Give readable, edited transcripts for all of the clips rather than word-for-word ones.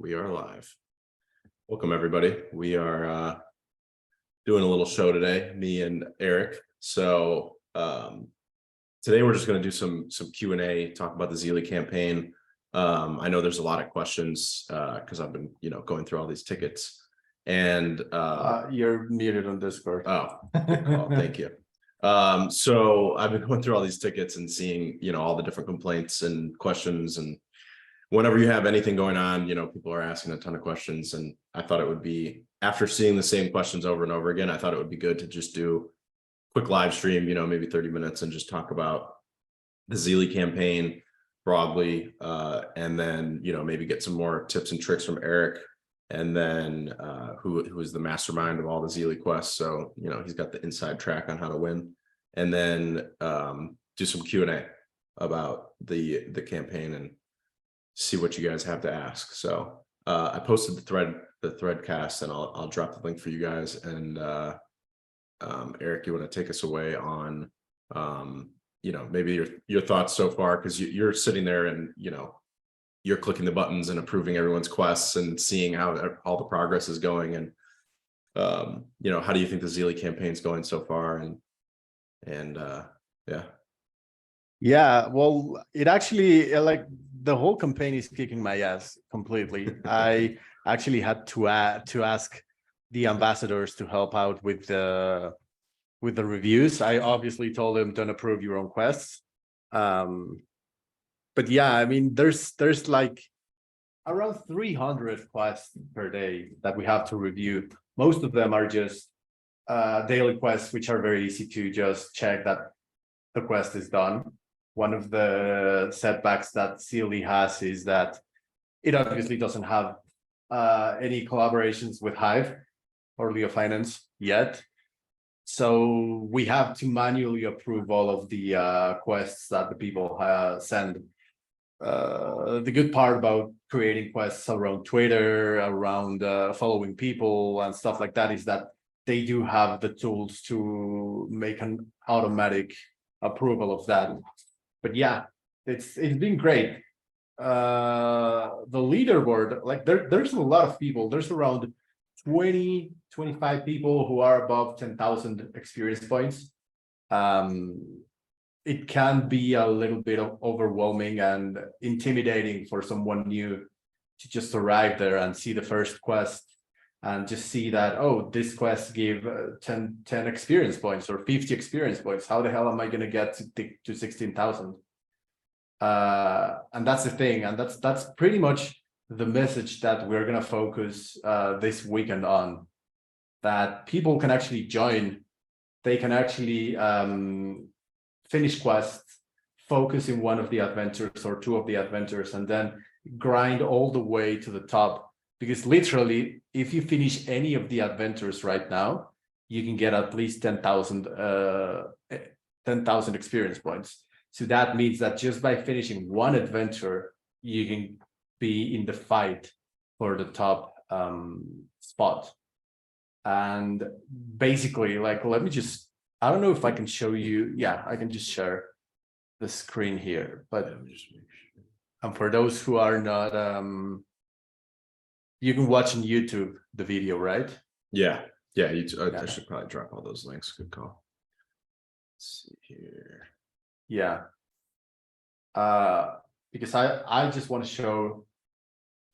We are live. Welcome, everybody. We are doing a little show today, me and Eric. So today we're just going to do some Q&A, talk about the Zealy campaign. I know there's a lot of questions because I've been, going through all these tickets. And you're muted on Discord. Oh, good call. Thank you. So I've been going through all these tickets and seeing, all the different complaints and questions, and whenever you have anything going on, people are asking a ton of questions, and I thought it would be, after seeing the same questions over and over again, I thought it would be good to just do a quick live stream, maybe 30 minutes, and just talk about the Zealy campaign broadly, and then, maybe get some more tips and tricks from Eric, and then who is the mastermind of all the Zealy quests. So, he's got the inside track on how to win, and then do some Q&A about the campaign and see what you guys have to ask. So I posted the thread cast, and I'll drop the link for you guys. And Eric, you want to take us away on maybe your thoughts so far, because you're sitting there and you're clicking the buttons and approving everyone's quests and seeing how all the progress is going, and how do you think the Zealy campaign is going so far? And yeah, well, it actually, like, the whole campaign is kicking my ass completely. I actually had to ask the ambassadors to help out with the reviews. I obviously told them, don't approve your own quests. But yeah, I mean, there's like around 300 quests per day that we have to review. Most of them are just daily quests, which are very easy to just check that the quest is done. One of the setbacks that Zealy has is that it obviously doesn't have any collaborations with Hive or LeoFinance yet. So we have to manually approve all of the quests that the people send. The good part about creating quests around Twitter, around following people and stuff like that, is that they do have the tools to make an automatic approval of that. But yeah, it's been great. The leaderboard, like there's a lot of people. There's around 20-25 people who are above 10,000 experience points. It can be a little bit overwhelming and intimidating for someone new to just arrive there and see the first quest and just see that, oh, this quest give 10 experience points or 50 experience points. How the hell am I going to get to 16,000? And that's the thing. And that's pretty much the message that we're going to focus this weekend on, that people can actually join. They can actually finish quests, focus in one of the adventures or two of the adventures, and then grind all the way to the top. Because literally, if you finish any of the adventures right now, you can get at least 10,000 experience points. So that means that just by finishing one adventure, you can be in the fight for the top spot. And basically, like, let me just, I don't know if I can show you. Yeah, I can just share the screen here. But and for those who are not, you can watch on YouTube the video, right? yeah. I should probably drop all those links. Good call. Let's see here. Yeah. Because I just want to show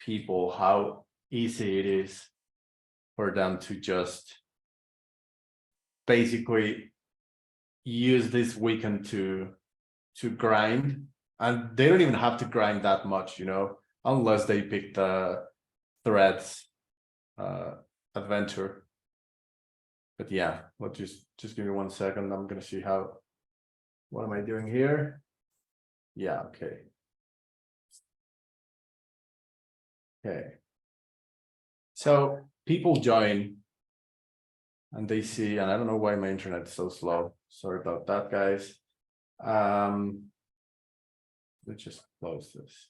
people how easy it is for them to just basically use this weekend to grind. And they don't even have to grind that much, unless they pick the threads adventure. But yeah, let's just give me 1 second. I'm gonna see what am I doing here? Yeah, okay. So people join and they see, and I don't know why my internet is so slow. Sorry about that, guys. Let's just close this.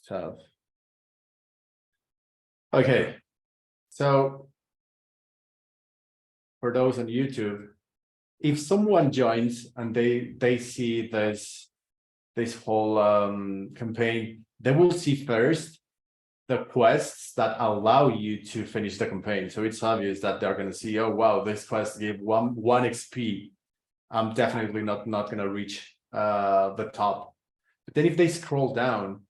Tab. Okay, so for those on YouTube, if someone joins and they see this whole campaign, they will see first the quests that allow you to finish the campaign. So it's obvious that they're going to see, oh wow, this quest gave one XP. I'm definitely not going to reach the top. But then if they scroll down,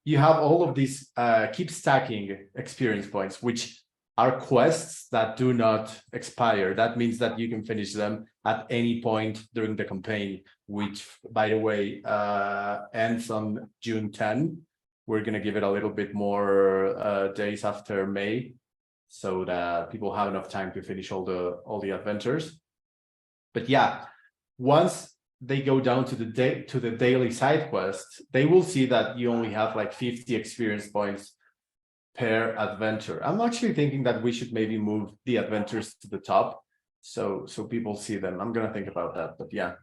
you have all of these keep stacking experience points, which are quests that do not expire. That means that you can finish them at any point during the campaign, which, by the way, ends on June 10. We're going to give it a little bit more days after May, so that people have enough time to finish all the adventures. But yeah, once they go down to the daily side quests, they will see that you only have like 50 experience points per adventure. I'm actually thinking that we should maybe move the adventures to the top, so people see them. I'm gonna think about that, but yeah.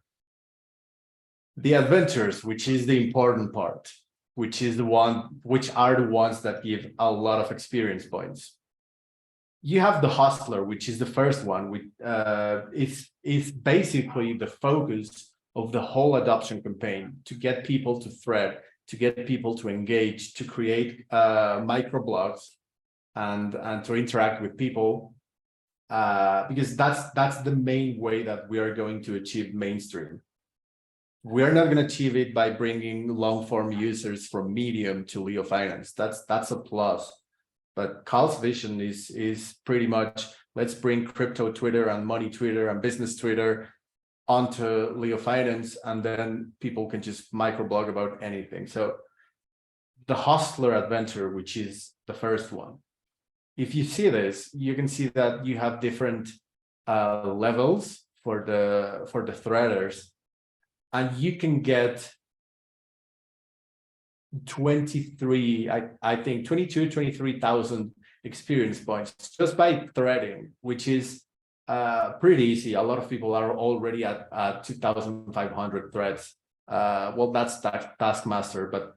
The adventures, which is the important part, which are the ones that give a lot of experience points. You have the hustler, which is the first one, which is basically the focus of the whole adoption campaign, to get people to thread, to get people to engage, to create microblogs and to interact with people, because that's the main way that we are going to achieve mainstream. We are not going to achieve it by bringing long form users from Medium to LeoFinance. That's a plus. But Khal's vision is pretty much, let's bring crypto Twitter and money Twitter and business Twitter onto LeoFinance, and then people can just microblog about anything. So the hustler adventure, which is the first one, if you see this, you can see that you have different levels for the threaders, and you can get 23,000 experience points just by threading, which is pretty easy. A lot of people are already at 2,500 threads. Well, that's Taskmaster, but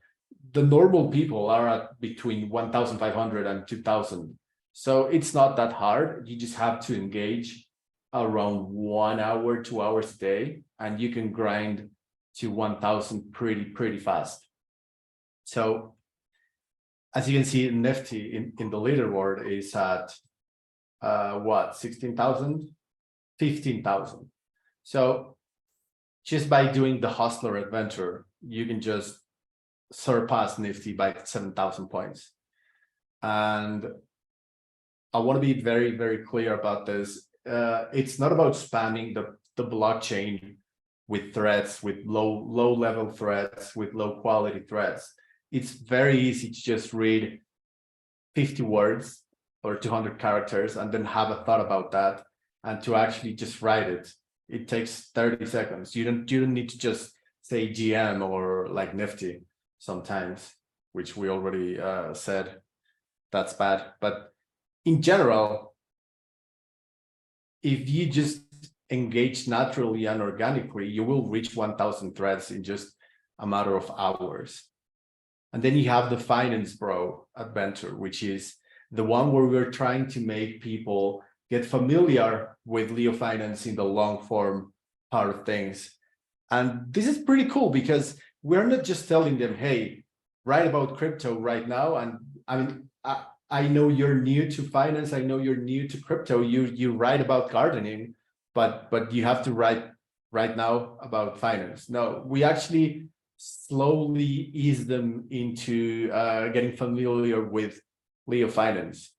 the normal people are at between 1,500 and 2,000. So it's not that hard. You just have to engage around 1 hour, 2 hours a day, and you can grind to 1,000 pretty fast. So as you can see, Nifty in the leaderboard is at what, 16,000, 15,000. So just by doing the hustler adventure, you can just surpass Nifty by 7,000 points. And I want to be very clear about this. It's not about spamming the blockchain with threads, with low level threads, with low quality threads. It's very easy to just read 50 words or 200 characters and then have a thought about that, and to actually just write it. It takes 30 seconds. You don't need to just say GM or like Nifty sometimes, which we already said that's bad. But in general, if you just engage naturally and organically, you will reach 1,000 threads in just a matter of hours. And then you have the Finance Bro adventure, which is the one where we're trying to make people get familiar with LeoFinance in the long form part of things. And this is pretty cool because we're not just telling them, hey, write about crypto right now. And I mean, I know you're new to finance. I know you're new to crypto. You write about gardening, but you have to write right now about finance. No, we actually slowly ease them into getting familiar with LeoFinance.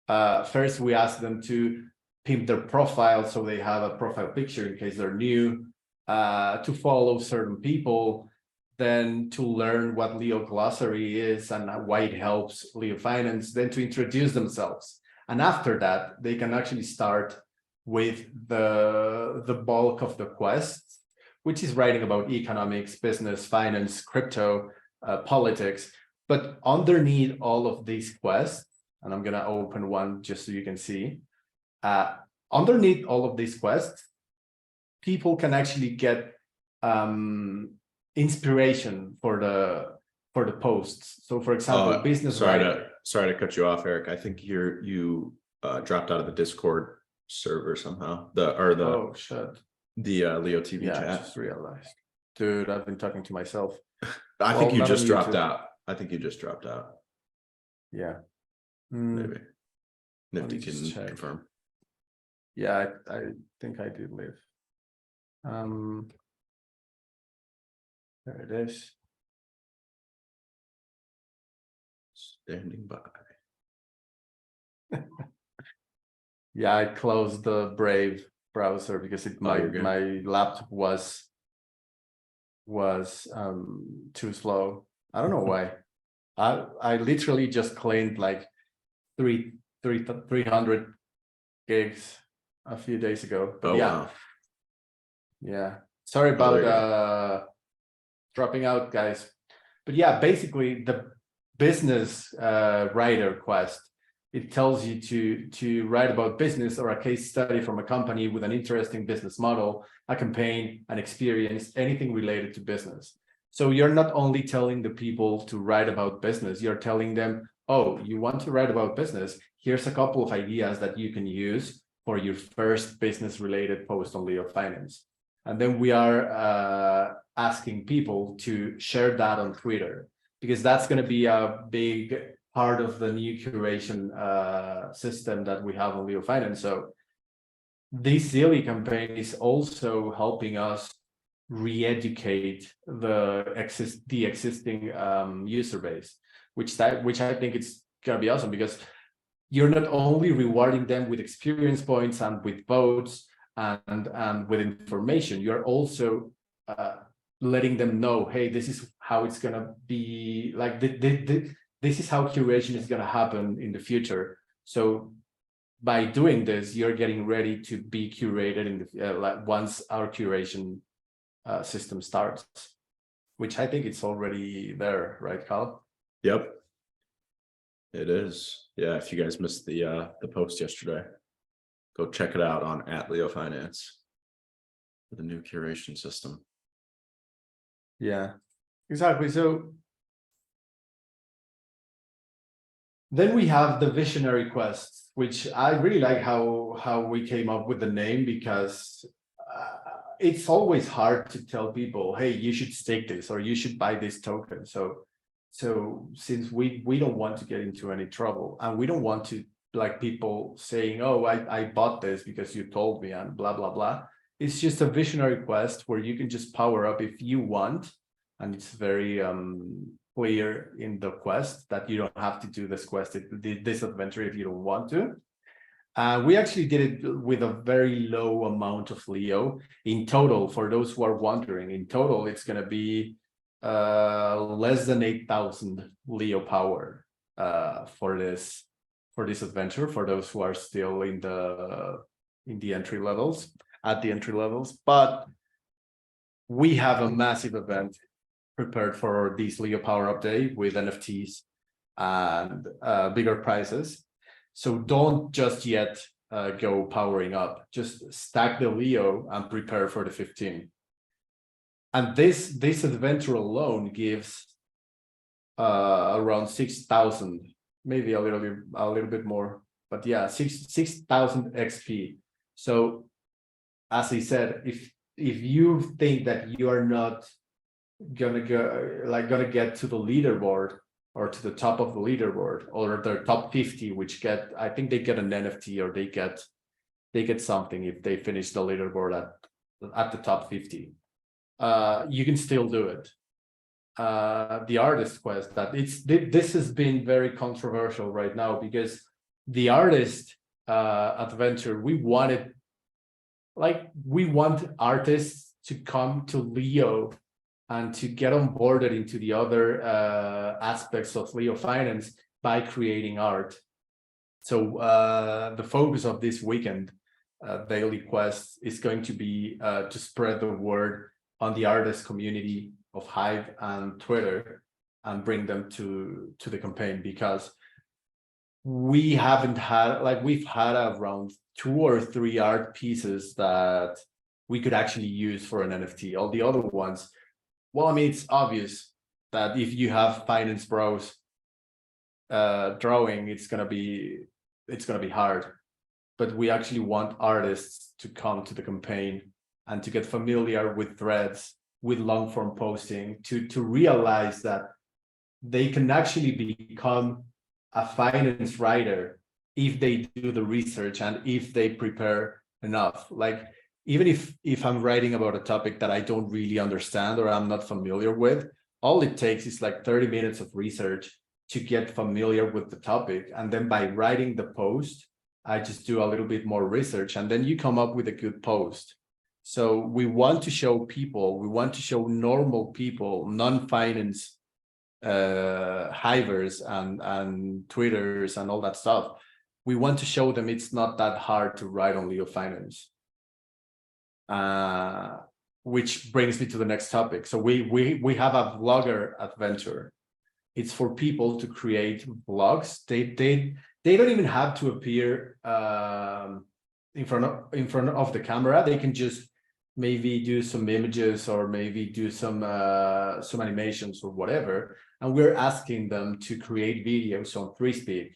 First, we ask them to pimp their profile so they have a profile picture in case they're new, to follow certain people, then to learn what Leo Glossary is and why it helps LeoFinance, then to introduce themselves. And after that, they can actually start with the bulk of the quest, which is writing about economics, business, finance, crypto, politics. But underneath all of these quests, and I'm going to open one just so you can see, underneath all of these quests, people can actually get inspiration for the posts. So for example, business writing. Sorry to cut you off, Eric. I think you dropped out of the Discord server somehow. Oh shit. The Leo TV Yeah, I chat. just realized. Dude, I've been talking to myself. I think you not just on dropped YouTube. out. I think you just dropped out. Yeah. Maybe. Let Nifty me just can check. confirm. Yeah, I think I did live. There it is. Standing by. Yeah, I closed the Brave browser because my you're good. my laptop was too slow. I don't know why. I literally just cleaned like 300 gigs a few days ago. But yeah, Wow. yeah. Sorry Oh, there about you dropping out, guys. But yeah, basically the business writer quest, it tells you to write about business or a case study from a company with an interesting business model, a campaign, an experience, anything related to business. So you're not only telling the people to write about business, you're telling them, oh, you want to write about business? Here's a couple of ideas that you can use for your first business related post on LeoFinance. And then we are asking people to share that on Twitter, because that's going to be a big part of the new curation system that we have on LeoFinance. So this Zealy campaign is also helping us re-educate the existing user base, which I think it's going to be awesome, because you're not only rewarding them with experience points and with votes and with information, you're also letting them know, hey, this is how it's going to be, like this is how curation is going to happen in the future. So by doing this, you're getting ready to be curated in the like once our curation system starts, which I think it's already there, right, Khal? Yep. It is. Yeah, if you guys missed the post yesterday, go check it out on @LeoFinance for the new curation system. Yeah, exactly. So then we have the visionary quest, which I really like how we came up with the name, because it's always hard to tell people, hey, you should stake this or you should buy this token. So since we don't want to get into any trouble, and we don't want to like people saying, oh, I bought this because you told me and blah blah blah. It's just a visionary quest where you can just power up if you want, and it's very clear in the quest that you don't have to do this quest, this adventure, if you don't want to. We actually did it with a very low amount of Leo. In total, for those who are wondering, in total, it's going to be less than 8,000 Leo power for this adventure, for those who are still in the entry levels, at the entry levels. But we have a massive event prepared for this Leo power update with NFTs and bigger prizes. So don't just yet go powering up. Just stack the Leo and prepare for the 15. And this adventure alone gives around 6,000, maybe a little bit more, but yeah, 6,000 XP. So as I said, if you think that you are not gonna get to the leaderboard or to the top of the leaderboard or their top 50, which I think they get an NFT or they get something if they finish the leaderboard at the top 50. You can still do it. The artist quest, this has been very controversial right now, because the artist adventure, we want artists to come to Leo and to get onboarded into the other aspects of LeoFinance by creating art. So the focus of this weekend daily quest is going to be to spread the word on the artist community of Hive and Twitter and bring them to the campaign, because we haven't had, we've had around 2 or 3 art pieces that we could actually use for an NFT. All the other ones, well, I mean, it's obvious that if you have finance bros drawing, it's gonna be hard. But we actually want artists to come to the campaign and to get familiar with threads, with long form posting, to realize that they can actually become a finance writer if they do the research and if they prepare enough. Like, even if I'm writing about a topic that I don't really understand or I'm not familiar with, all it takes is like 30 minutes of research to get familiar with the topic. And then by writing the post, I just do a little bit more research, and then you come up with a good post. So we want to show people, we want to show normal people, non-finance hivers and Twitters and all that stuff. We want to show them it's not that hard to write on LeoFinance. Which brings me to the next topic. So we have a vlogger adventure. It's for people to create vlogs. They don't even have to appear in front of the camera. They can just maybe do some images or maybe do some animations or whatever. And we're asking them to create videos on ThreeSpeak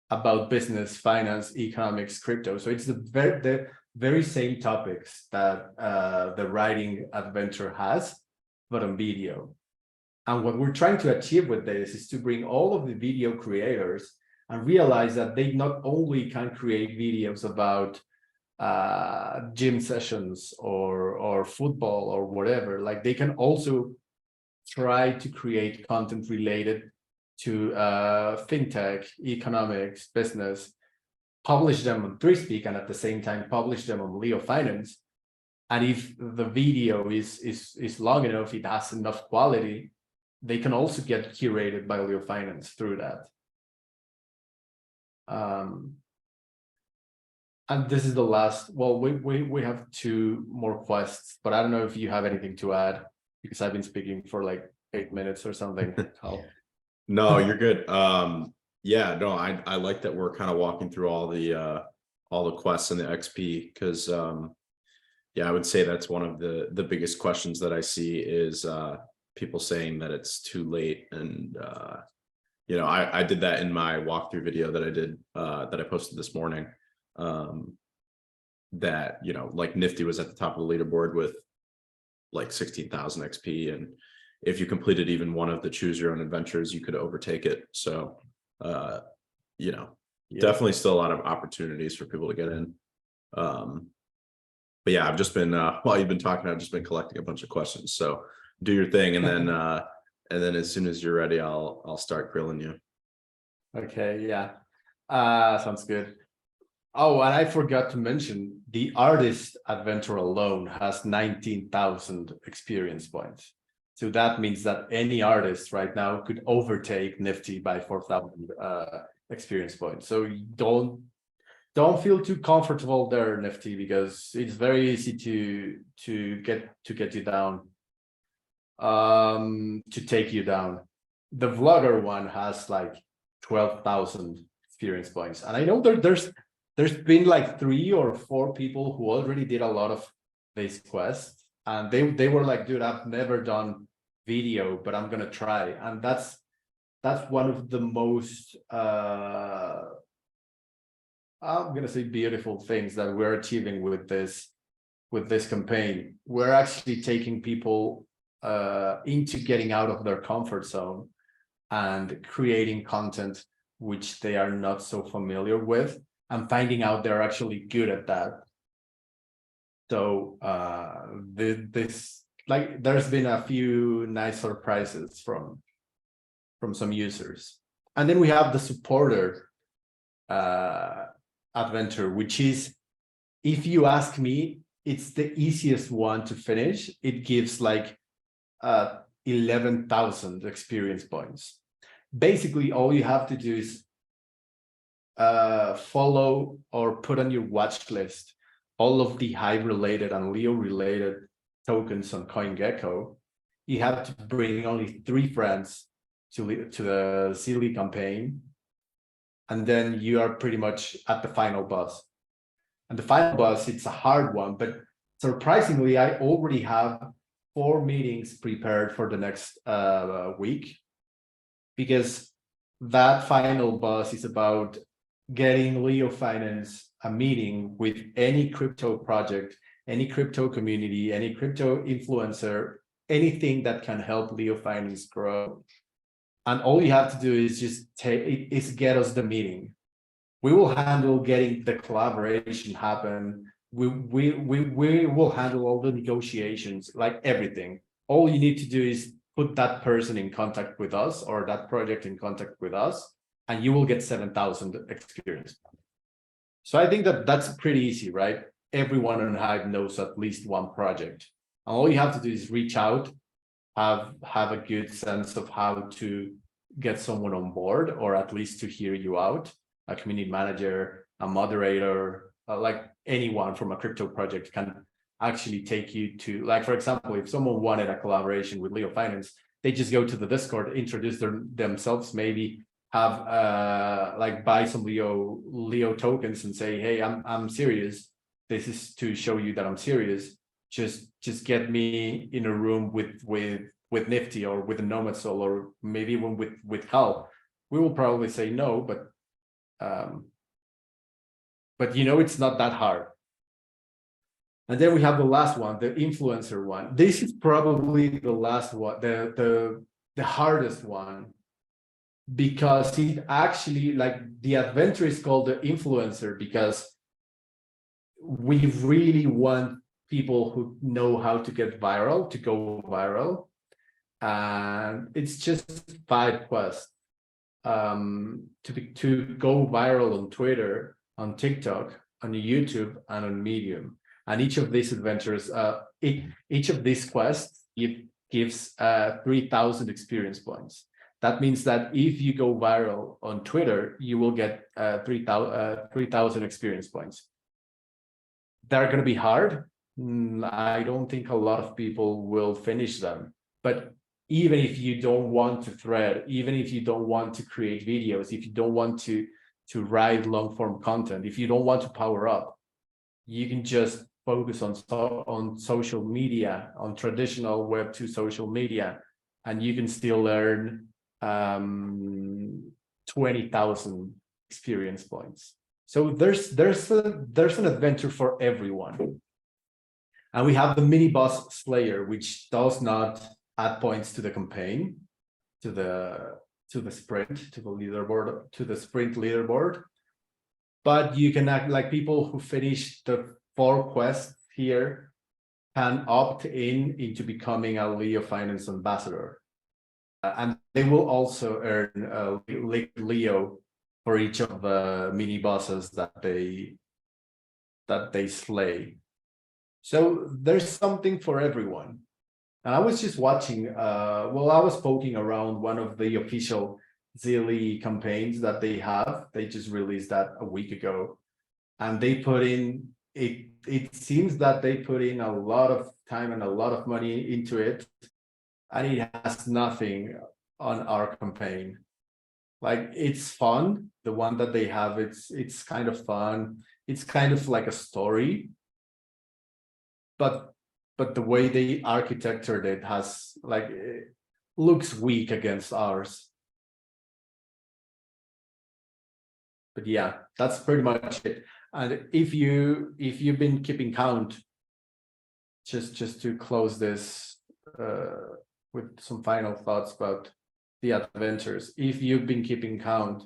about business, finance, economics, crypto. So it's the very same topics that the writing adventure has, but on video. And what we're trying to achieve with this is to bring all of the video creators and realize that they not only can create videos about gym sessions or football or whatever, like they can also try to create content related to fintech, economics, business, publish them on ThreeSpeak, and at the same time publish them on LeoFinance. And if the video is long enough, it has enough quality, they can also get curated by LeoFinance through that. And this is the last. Well, we have 2 more quests, but I don't know if you have anything to add, because I've been speaking for like 8 minutes or something. No, you're good. Yeah, no, I like that we're kind of walking through all the quests and the XP, because yeah, I would say that's one of the biggest questions that I see is people saying that it's too late. And you know, I did that in my walkthrough video that I did that I posted this morning. That, you know, like Nifty was at the top of the leaderboard with like 16,000 XP, and if you completed even one of the choose your own adventures, you could overtake it. So you know, definitely still a lot of opportunities for people to get in. But yeah, I've just been while you've been talking, I've just been collecting a bunch of questions. So do your thing, and then as soon as you're ready, I'll start grilling you. Okay, yeah. Sounds good. Oh, and I forgot to mention, the artist adventure alone has 19,000 experience points. So that means that any artist right now could overtake Nifty by 4,000 experience points. So don't feel too comfortable there, Nifty, because it's very easy to get you down, to take you down. The vlogger one has like 12,000 experience points, and I know there's been like 3 or 4 people who already did a lot of these quests, and they were like, dude, I've never done video, but I'm gonna try. And that's one of the most I'm gonna say beautiful things that we're achieving with this campaign. We're actually taking people into getting out of their comfort zone and creating content which they are not so familiar with, and finding out they're actually good at that. So this, like, there's been a few nice surprises from some users. And then we have the supporter adventure, which is, if you ask me, it's the easiest one to finish. It gives like 11,000 experience points. Basically, all you have to do is follow or put on your watch list all of the Hive-related and Leo-related tokens on CoinGecko. You have to bring only 3 friends to the Zealy campaign, and then you are pretty much at the final boss. And the final boss, it's a hard one, but surprisingly, I already have 4 meetings prepared for the next week, because that final boss is about getting LeoFinance a meeting with any crypto project any crypto community, any crypto influencer, anything that can help LeoFinance grow. And all you have to do is just get us the meeting. We will handle getting the collaboration happen. We will handle all the negotiations, like everything. All you need to do is put that person in contact with us or that project in contact with us, and you will get 7,000 experience. So I think that that's pretty easy, right? Everyone on Hive knows at least one project. And all you have to do is reach out, have a good sense of how to get someone on board, or at least to hear you out, a community manager, a moderator, like anyone from a crypto project can actually take you to, like, for example, if someone wanted a collaboration with LeoFinance, they just go to the Discord, introduce themselves, maybe have like buy some Leo tokens and say, hey, I'm serious. This is to show you that I'm serious. Just get me in a room with Nifty or with Anomadsoul, or maybe even with Khal. We will probably say no, but you know, it's not that hard. And then we have the last one, the influencer one. This is probably the last one, the hardest one, because it actually, like, the adventure is called the influencer because we really want people who know how to get viral to go viral. And it's just 5 quests to go viral on Twitter, on TikTok, on YouTube, and on Medium. And each of these adventures, each of these quests gives 3,000 experience points. That means that if you go viral on Twitter, you will get 3,000 experience points. They're going to be hard. I don't think a lot of people will finish them. But even if you don't want to thread, even if you don't want to create videos, if you don't want to write long form content, if you don't want to power up, you can just focus on social media, on traditional Web 2 social media, and you can still earn 20,000 experience points. So there's an adventure for everyone. And we have the mini boss Slayer, which does not add points to the campaign, to the sprint, to the leaderboard, to the sprint leaderboard. But you can act like people who finish the 4 quests here can opt into becoming a LeoFinance ambassador. And they will also earn Leo for each of the mini bosses that they slay. So there's something for everyone. And I was just watching, I was poking around one of the official Zealy campaigns that they have. They just released that a week ago. And they put in, it seems that they put in a lot of time and a lot of money into it. And it has nothing on our campaign. Like, it's fun. The one that they have, it's kind of fun. It's kind of like a story. But the way they architectured it has, like, it looks weak against ours. But yeah, that's pretty much it. And if you've been keeping count, just to close this with some final thoughts about the adventures. If you've been keeping count,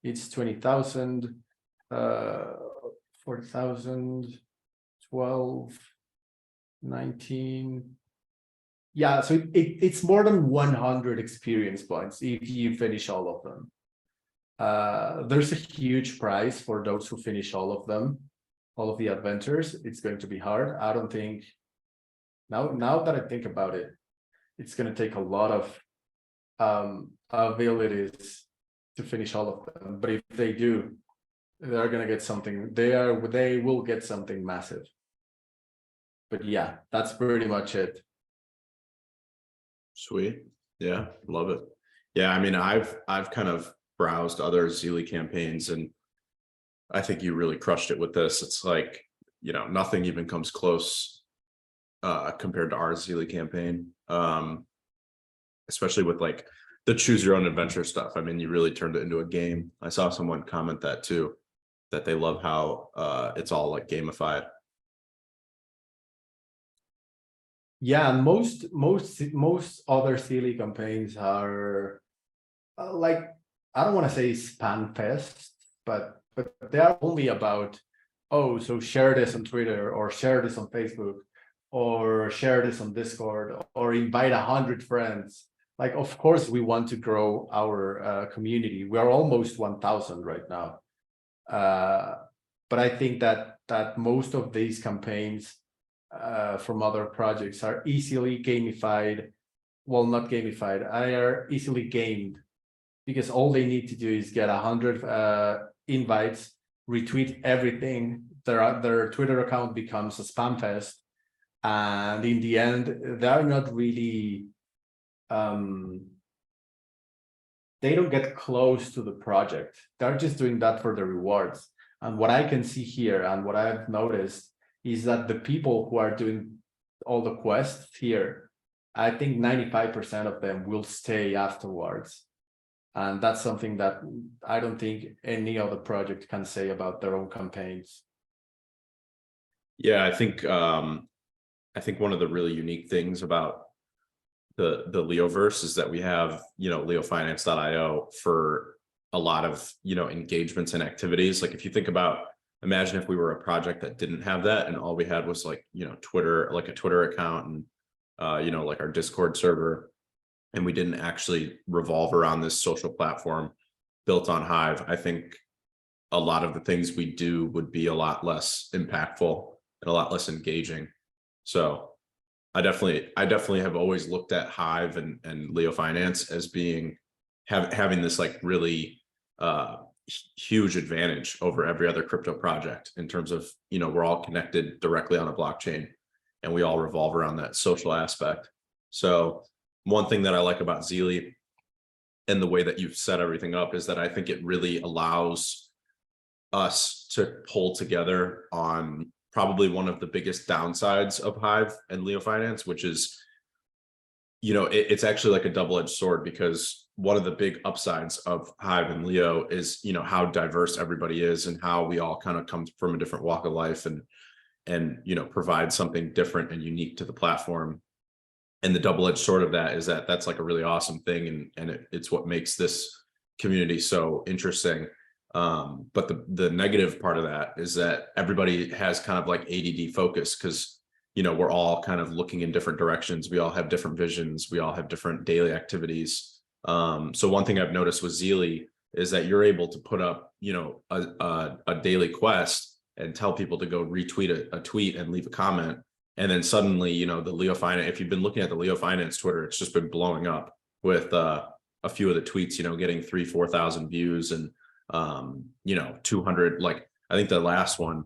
it's 20,000, 4,000, 12, 19. Yeah, so it's more than 100 experience points if you finish all of them. There's a huge prize for those who finish all of them, all of the adventures. It's going to be hard. I don't think, now that I think about it, it's going to take a lot of abilities to finish all of them. But if they do, they're going to get something. They will get something massive. But yeah, that's pretty much it. Sweet. Yeah, love it. Yeah, I mean, I've kind of browsed other Zealy campaigns, and I think you really crushed it with this. It's like, you know, nothing even comes close compared to our Zealy campaign, especially with like the choose your own adventure stuff. I mean, you really turned it into a game. I saw someone comment that too, that they love how it's all like gamified. Yeah, and most other Zealy campaigns are like, I don't want to say spam fest, but they are only about, oh, so share this on Twitter or share this on Facebook or share this on Discord or invite 100 friends. Like, of course, we want to grow our community. We are almost 1,000 right now. But I think that most of these campaigns from other projects are easily gamified. Well, not gamified, are easily gamed, because all they need to do is get 100 invites, retweet everything. Their Twitter account becomes a spam fest, and in the end, they're not really. They don't get close to the project. They're just doing that for the rewards. And what I can see here, and what I've noticed, is that the people who are doing all the quests here, I think 95% of them will stay afterwards. And that's something that I don't think any other project can say about their own campaigns. Yeah, I think one of the really unique things about the LeoVerse is that we have, LeoFinance.io for a lot of, engagements and activities. Like if you think about, imagine if we were a project that didn't have that and all we had was like, Twitter, like a Twitter account and, like our Discord server, and we didn't actually revolve around this social platform built on Hive. I think a lot of the things we do would be a lot less impactful and a lot less engaging. So I definitely have always looked at Hive and LeoFinance as being having this like really huge advantage over every other crypto project in terms of, we're all connected directly on a blockchain and we all revolve around that social aspect. So one thing that I like about Zealy and the way that you've set everything up is that I think it really allows us to pull together on probably one of the biggest downsides of Hive and LeoFinance, which is, it's actually like a double-edged sword, because one of the big upsides of Hive and Leo is, how diverse everybody is and how we all kind of come from a different walk of life and provide something different and unique to the platform. And the double-edged sword of that is that that's like a really awesome thing, and it's what makes this community so interesting. But the negative part of that is that everybody has kind of like ADD focus, because we're all kind of looking in different directions. We all have different visions. We all have different daily activities. So one thing I've noticed with Zealy is that you're able to put up a daily quest and tell people to go retweet a tweet and leave a comment, and then suddenly the LeoFinance, if you've been looking at the LeoFinance Twitter, it's just been blowing up with a few of the tweets getting 3,000-4,000 views and 200, like I think the last one,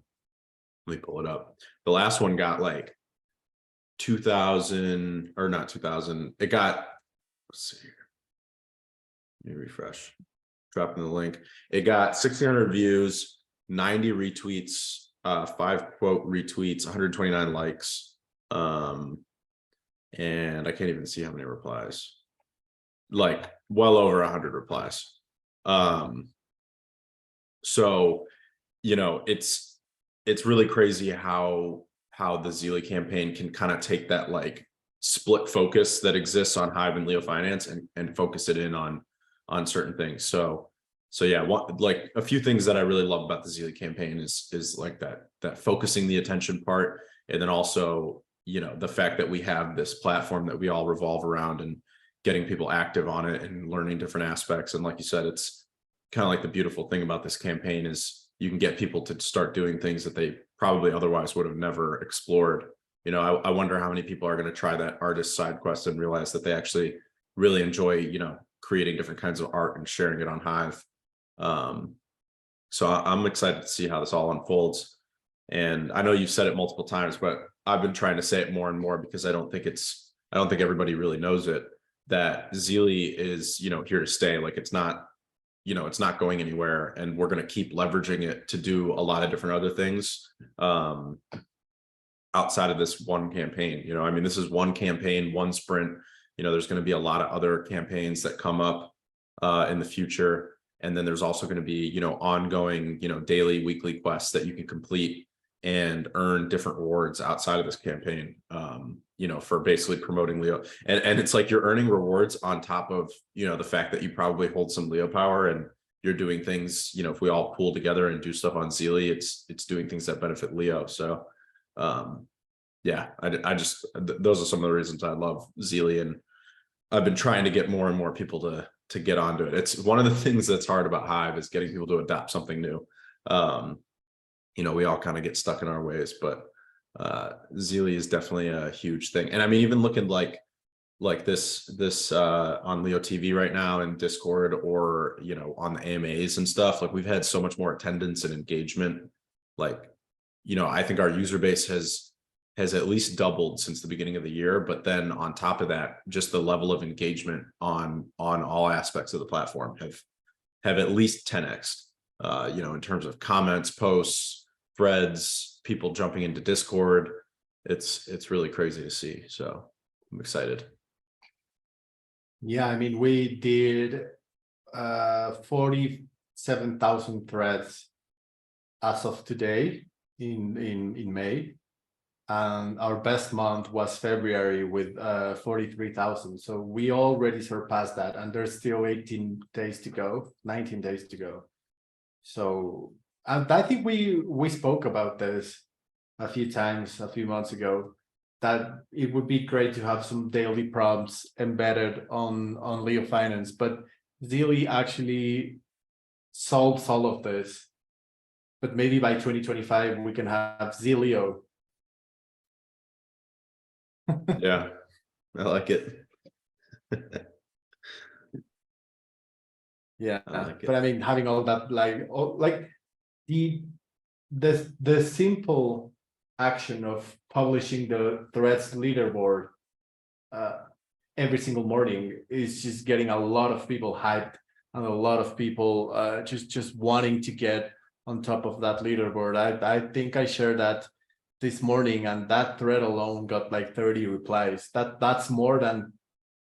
let me pull it up, the last one got like 2,000, or not 2,000, it got, let's see here, let me refresh, dropping the link, it got 1,600 views, 90 retweets, 5 quote retweets, 129 likes, and I can't even see how many replies, like well over 100 replies. So, it's really crazy how the Zealy campaign can kind of take that like split focus that exists on Hive and LeoFinance and focus it in on certain things. So yeah, like a few things that I really love about the Zealy campaign is like that focusing the attention part, and then also the fact that we have this platform that we all revolve around and getting people active on it and learning different aspects. And like you said, it's kind of like the beautiful thing about this campaign is you can get people to start doing things that they probably otherwise would have never explored. I wonder how many people are going to try that artist side quest and realize that they actually really enjoy creating different kinds of art and sharing it on Hive. So I'm excited to see how this all unfolds. And I know you've said it multiple times, but I've been trying to say it more and more because I don't think everybody really knows it, that Zealy is, here to stay. Like it's not going anywhere, and we're going to keep leveraging it to do a lot of different other things outside of this one campaign. I mean, this is one campaign, one sprint. There's going to be a lot of other campaigns that come up in the future. And then there's also going to be, ongoing, daily, weekly quests that you can complete and earn different rewards outside of this campaign. for basically promoting Leo. And it's like you're earning rewards on top of, the fact that you probably hold some Leo power, and you're doing things, if we all pool together and do stuff on Zealy, it's doing things that benefit Leo. So yeah, I just, those are some of the reasons I love Zealy, and I've been trying to get more and more people to get onto it. It's one of the things that's hard about Hive, is getting people to adopt something new. We all kind of get stuck in our ways, but Zealy is definitely a huge thing. And I mean, even looking like this on Leo TV right now, in Discord, or on the AMAs and stuff, like we've had so much more attendance and engagement. Like, I think our user base has at least doubled since the beginning of the year. But then on top of that, just the level of engagement on all aspects of the platform have at least 10x, in terms of comments, posts, threads, people jumping into Discord. It's really crazy to see. So I'm excited. Yeah, I mean, we did 47,000 threads as of today in May. And our best month was February with 43,000. So we already surpassed that, and there's still 18 days to go, 19 days to go. So, and I think we spoke about this a few times a few months ago, that it would be great to have some daily prompts embedded on LeoFinance, but Zealy actually solves all of this. But maybe by 2025 we can have Zealio. Yeah, I like it. Yeah, I like it. but I mean, having all that, like the simple action of publishing the threads leaderboard every single morning is just getting a lot of people hyped, and a lot of people just wanting to get on top of that leaderboard. I think I shared that this morning, and that thread alone got like 30 replies. That's more than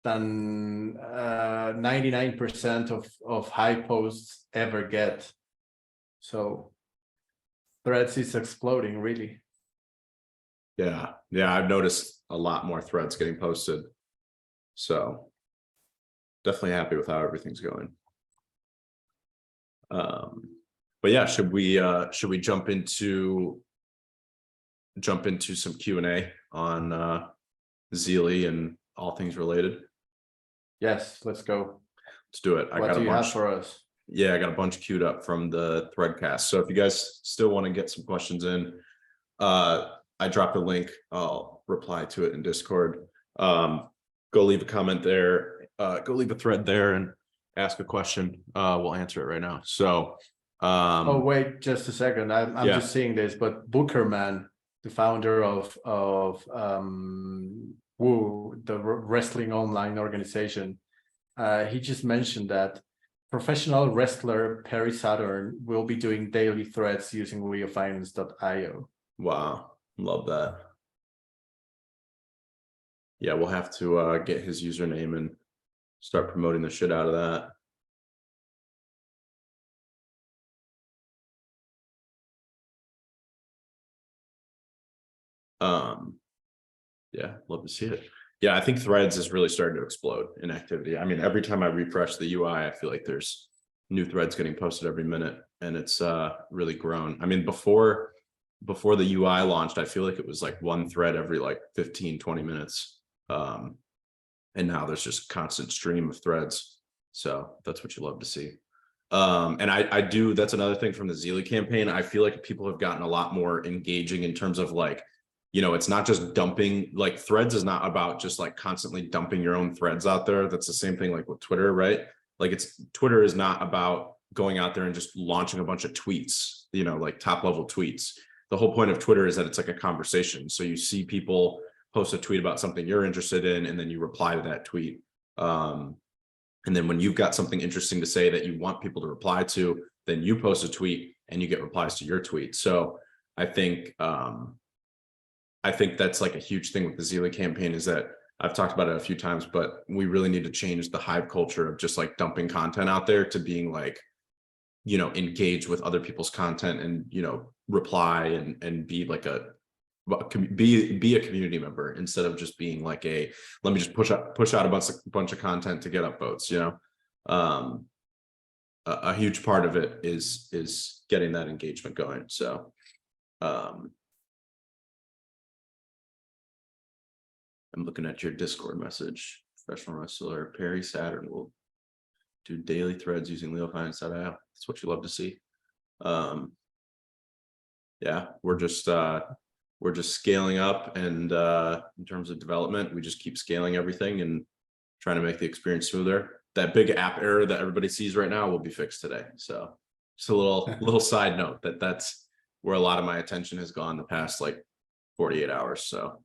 99% of Hive posts ever get. So threads is exploding, really. Yeah, I've noticed a lot more threads getting posted. So definitely happy with how everything's going. But yeah, should we jump into some Q&A on Zealy and all things related? Yes, let's go. Let's do it. What do you have for us? Yeah, I got a bunch queued up from the Threadcast. So if you guys still want to get some questions in, I dropped a link. I'll reply to it in Discord. Go leave a comment there. Go leave a thread there and ask a question. We'll answer it right now. So oh, wait just a second. I'm just seeing this, but Bookerman, the founder of Woo, the wrestling online organization, he just mentioned that professional wrestler Perry Saturn will be doing daily threads using LeoFinance.io. Wow, love that. Yeah, we'll have to get his username and start promoting the shit out of that. Yeah, love to see it. Yeah, I think Threads is really starting to explode in activity. I mean, every time I refresh the UI, I feel like there's new threads getting posted every minute, and it's really grown. I mean, before the UI launched, I feel like it was like one thread every like 15-20 minutes. And now there's just constant stream of threads. So that's what you love to see. And I do, that's another thing from the Zealy campaign. I feel like people have gotten a lot more engaging in terms of like, it's not just dumping, like Threads is not about just like constantly dumping your own threads out there. That's the same thing like with Twitter, right? Like Twitter is not about going out there and just launching a bunch of tweets, like top level tweets. The whole point of Twitter is that it's like a conversation. So you see people post a tweet about something you're interested in, and then you reply to that tweet. And then when you've got something interesting to say that you want people to reply to, then you post a tweet and you get replies to your tweet. So I think that's like a huge thing with the Zealy campaign, is that I've talked about it a few times, but we really need to change the Hive culture of just like dumping content out there to being like, engage with other people's content and, reply and be like a be a community member instead of just being like let me just push out a bunch of content to get up votes, you know. A huge part of it is getting that engagement going. So I'm looking at your Discord message. Professional wrestler Perry Saturn will do daily threads using LeoFinance.io. That's what you love to see. Yeah, we're just scaling up, and in terms of development, we just keep scaling everything and trying to make the experience smoother. That big app error that everybody sees right now will be fixed today. So just a little side note that's where a lot of my attention has gone the past like 48 hours. So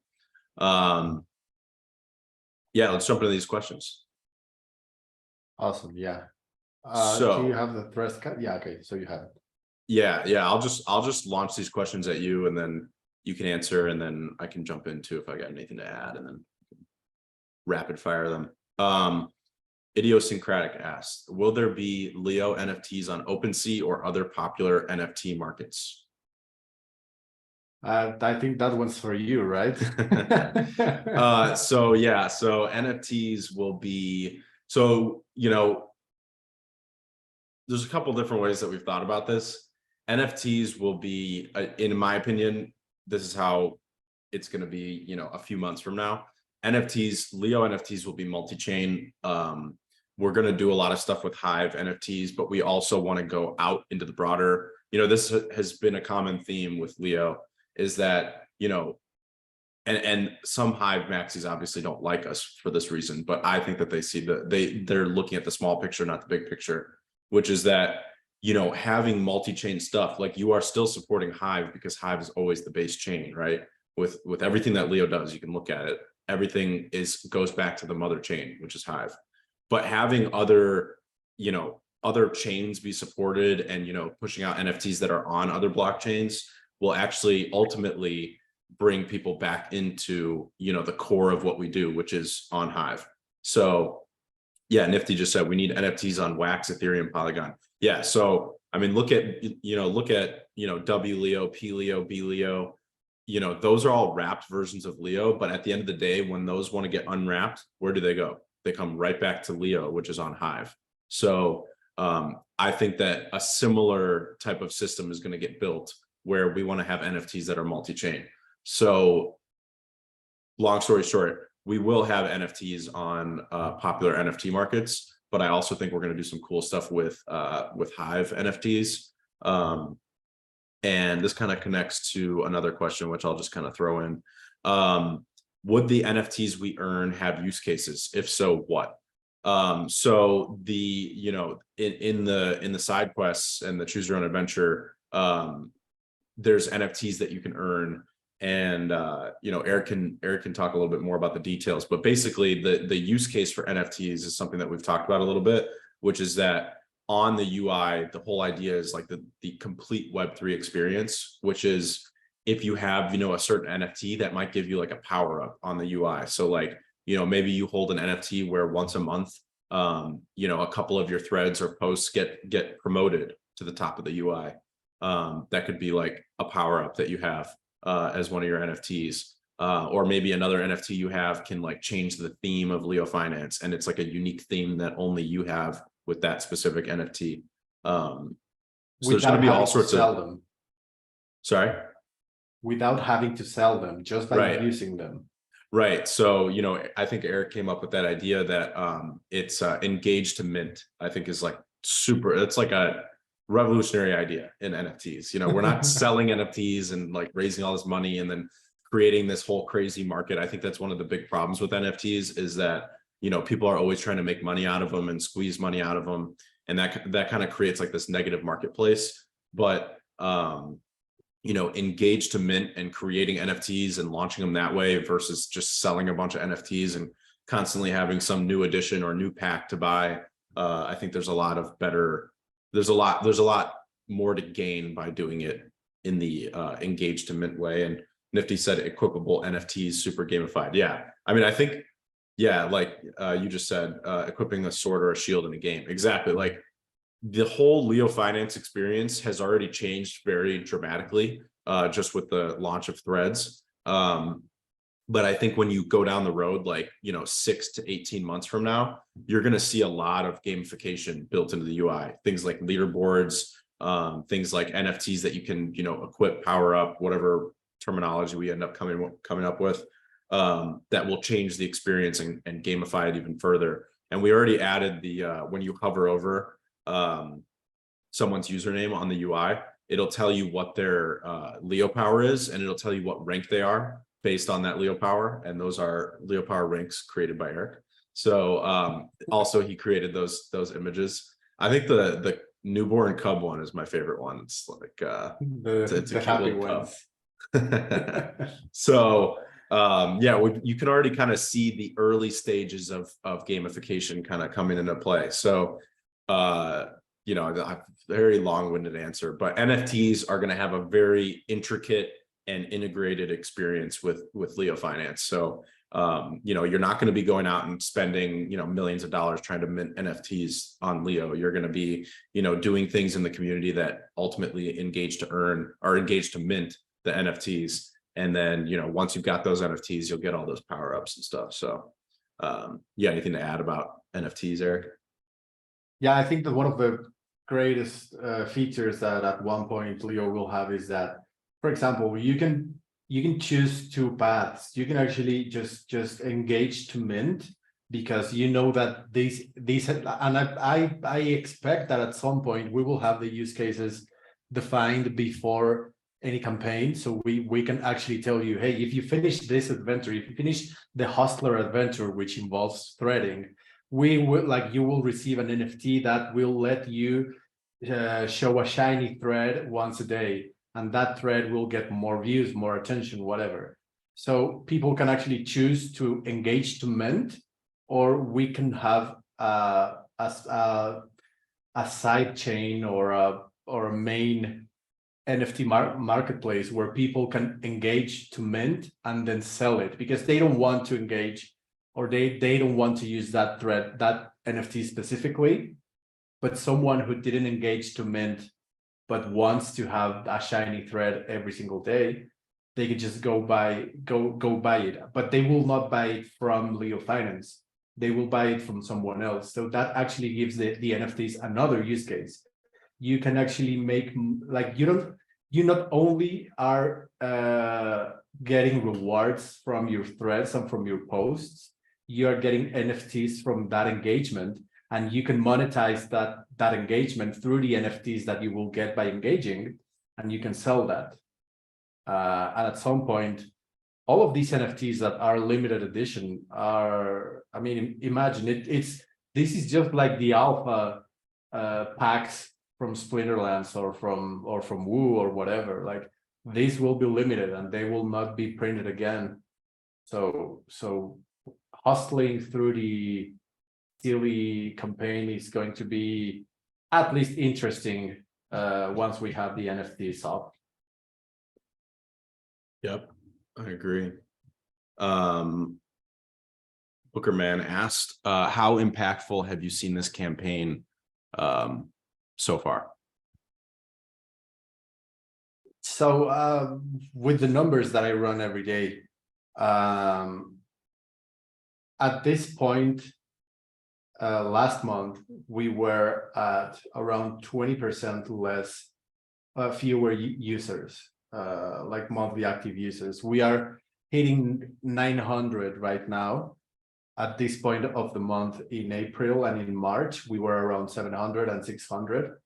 yeah, let's jump into these questions. Awesome. Yeah. So do you have the threads cut? Yeah. Okay. So you have it. Yeah. I'll just launch these questions at you, and then you can answer, and then I can jump into if I got anything to add, and then rapid fire them. Idiosyncratic asked, will there be Leo NFTs on OpenSea or other popular NFT markets? I think that one's for you, right? So NFTs will be, so, you know, there's a couple different ways that we've thought about this. NFTs will be, in my opinion, this is how it's going to be, you know, a few months from now. Leo NFTs will be multi-chain. We're going to do a lot of stuff with Hive NFTs, but we also want to go out into the broader, you know, this has been a common theme with Leo, is that, you know, and some Hive maxis obviously don't like us for this reason, but I think that they see they're looking at the small picture, not the big picture, which is that, you know, having multi-chain stuff, like you are still supporting Hive because Hive is always the base chain, right? With everything that Leo does, you can look at it. Everything goes back to the mother chain, which is Hive. But having other chains be supported and, you know, pushing out NFTs that are on other blockchains will actually ultimately bring people back into, you know, the core of what we do, which is on Hive. So yeah, Nifty just said we need NFTs on Wax, Ethereum, Polygon. Yeah. So, I mean, look at W Leo, P Leo, B Leo, you know, those are all wrapped versions of Leo. But at the end of the day, when those want to get unwrapped, where do they go? They come right back to Leo, which is on Hive. So I think that a similar type of system is going to get built where we want to have NFTs that are multi-chain. So long story short, we will have NFTs on popular NFT markets, but I also think we're going to do some cool stuff with Hive NFTs. And this kind of connects to another question, which I'll just kind of throw in. Would the NFTs we earn have use cases? If so, what? So the, you know, in the side quests and the choose your own adventure, there's NFTs that you can earn. And you know, Eric can talk a little bit more about the details, but basically the use case for NFTs is something that we've talked about a little bit, which is that on the UI, the whole idea is like the complete Web3 experience, which is if you have, you know, a certain NFT that might give you like a power up on the UI. So like, you know, maybe you hold an NFT where once a month, you know, a couple of your threads or posts get promoted to the top of the UI. That could be like a power up that you have as one of your NFTs. Or maybe another NFT you have can like change the theme of LeoFinance, and it's like a unique theme that only you have with that specific NFT. So there's going to be all sorts of them. Sorry? Without having to sell them, just by using them. Right. So, you know, I think Eric came up with that idea that it's engaged to mint, I think is like super, it's like a revolutionary idea in NFTs. You know, we're not selling NFTs and like raising all this money and then creating this whole crazy market. I think that's one of the big problems with NFTs is that, you know, people are always trying to make money out of them and squeeze money out of them. And that kind of creates like this negative marketplace. But, you know, engaged to mint and creating NFTs and launching them that way versus just selling a bunch of NFTs and constantly having some new edition or new pack to buy. I think there's a lot more to gain by doing it in the engaged to mint way. And Nifty said equipable NFTs, super gamified. Yeah. I mean, I think, yeah, like you just said, equipping a sword or a shield in a game. Exactly. Like the whole LeoFinance experience has already changed very dramatically just with the launch of threads. But I think when you go down the road, like, 6 to 18 months from now, you're going to see a lot of gamification built into the UI, things like leaderboards, things like NFTs that you can, equip, power up, whatever terminology we end up coming up with, that will change the experience and gamify it even further. And we already added the, when you hover over someone's username on the UI, it'll tell you what their Leo power is, and it'll tell you what rank they are based on that Leo power. And those are Leo power ranks created by Eric. So also he created those images. I think the newborn cub one is my favorite one. It's like it's a cute little cub. So yeah, you can already kind of see the early stages of gamification kind of coming into play. So a very long-winded answer, but NFTs are going to have a very intricate and integrated experience with LeoFinance. So you're not going to be going out and spending millions of dollars trying to mint NFTs on Leo. You're going to be doing things in the community that ultimately engage to mint the NFTs. And then once you've got those NFTs, you'll get all those power ups and stuff. So yeah, anything to add about NFTs, Eric? Yeah, I think that one of the greatest features that at one point Leo will have is that, for example, you can choose two paths. You can actually just engage to mint, because you know that these and I expect that at some point we will have the use cases defined before any campaign, so we can actually tell you, hey, if you finish this adventure, if you finish the hustler adventure, which involves threading, you will receive an NFT that will let you show a shiny thread once a day, and that thread will get more views, more attention, whatever. So people can actually choose to engage to mint, or we can have a side chain or a main NFT marketplace where people can engage to mint and then sell it, because they don't want to engage, or they don't want to use that thread, that NFT specifically, but someone who didn't engage to mint but wants to have a shiny thread every single day, they could just go buy it. But they will not buy it from LeoFinance. They will buy it from someone else. So that actually gives the NFTs another use case. You can actually make, like, you not only are getting rewards from your threads and from your posts, you are getting NFTs from that engagement, and you can monetize that engagement through the NFTs that you will get by engaging, and you can sell that. And at some point, all of these NFTs that are limited edition are, I mean, imagine this is just like the alpha packs from Splinterlands or from Woo or whatever. Like, these will be limited and they will not be printed again. So hustling through the Zealy campaign is going to be at least interesting once we have the NFTs up. Yep, I agree. Bookerman asked, how impactful have you seen this campaign so far? So with the numbers that I run every day, at this point, last month, we were at around 20% less, fewer users, like monthly active users. We are hitting 900 right now. At this point of the month in April, and in March, we were around 700 and 600.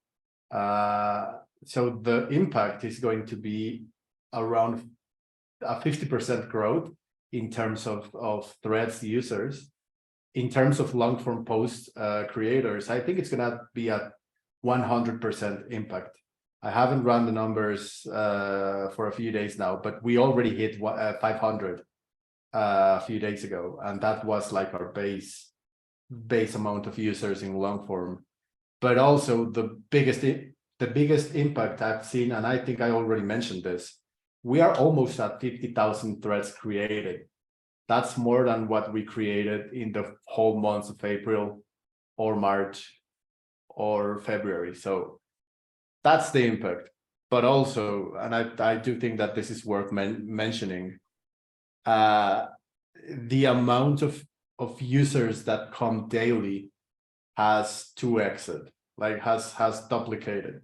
So the impact is going to be around a 50% growth in terms of threads users. In terms of long form post creators, I think it's going to be a 100% impact. I haven't run the numbers for a few days now, but we already hit 500 a few days ago, and that was like our base amount of users in long form. But also the biggest impact I've seen, and I think I already mentioned this, we are almost at 50,000 threads created. That's more than what we created in the whole months of April or March or February. So that's the impact. But also, and I do think that this is worth mentioning, the amount of users that come daily has 2x'd, like has duplicated.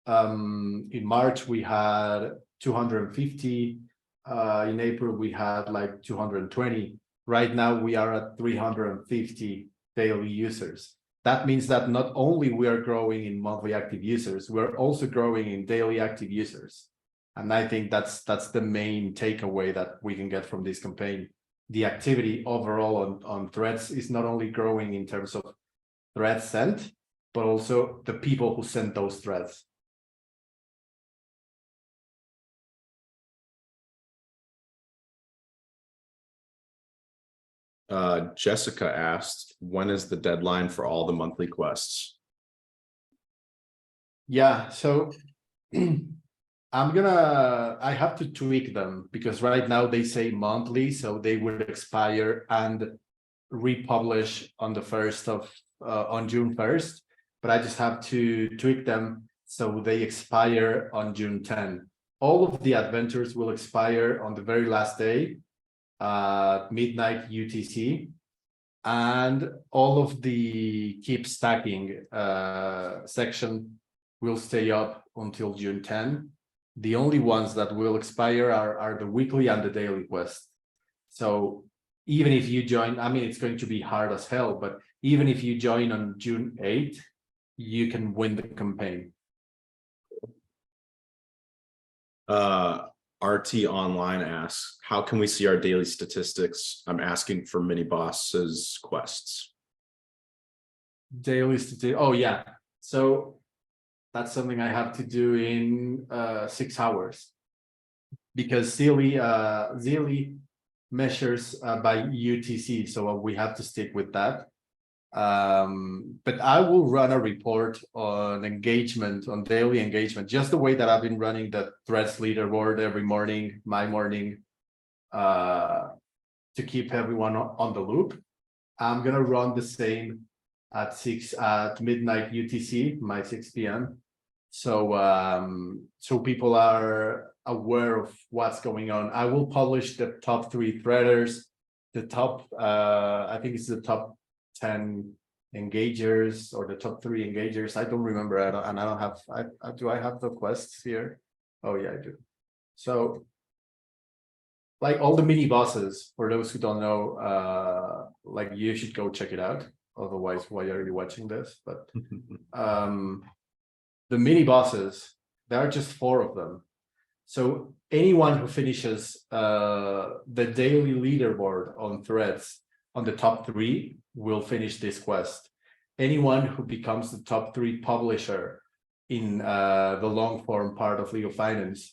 In March we had 250. In April we had like 220. Right now we are at 350 daily users. That means that not only we are growing in monthly active users, we're also growing in daily active users. And I think that's the main takeaway that we can get from this campaign. The activity overall on threads is not only growing in terms of threads sent, but also the people who sent those threads. Jessica asked, when is the deadline for all the monthly quests? Yeah, so I have to tweak them because right now they say monthly, so they will expire and republish on the on June 1st, but I just have to tweak them so they expire on June 10. All of the adventures will expire on the very last day, midnight UTC, and all of the keep stacking section will stay up until June 10. The only ones that will expire are the weekly and the daily quest. So even if you join, I mean, it's going to be hard as hell, but even if you join on June 8th, you can win the campaign. RT Online asks, how can we see our daily statistics? I'm asking for mini bosses quests. Daily statistics. Oh yeah. So that's something I have to do in 6 hours because Zealy measures by UTC, so we have to stick with that. But I will run a report on engagement, on daily engagement, just the way that I've been running the threads leaderboard every morning, my morning, to keep everyone on the loop. I'm gonna run the same at midnight UTC, my 6 p.m. So people are aware of what's going on. I will publish the top 3 threaders, the top I think it's the top 10 engagers or the top 3 engagers. I don't remember. I don't have. Do I have the quests here? Oh yeah, I do. So like all the mini bosses, for those who don't know, like you should go check it out. Otherwise, why are you watching this? But the mini bosses, there are just 4 of them. So anyone who finishes the daily leaderboard on threads on the top 3 will finish this quest. Anyone who becomes the top 3 publisher in the long form part of LeoFinance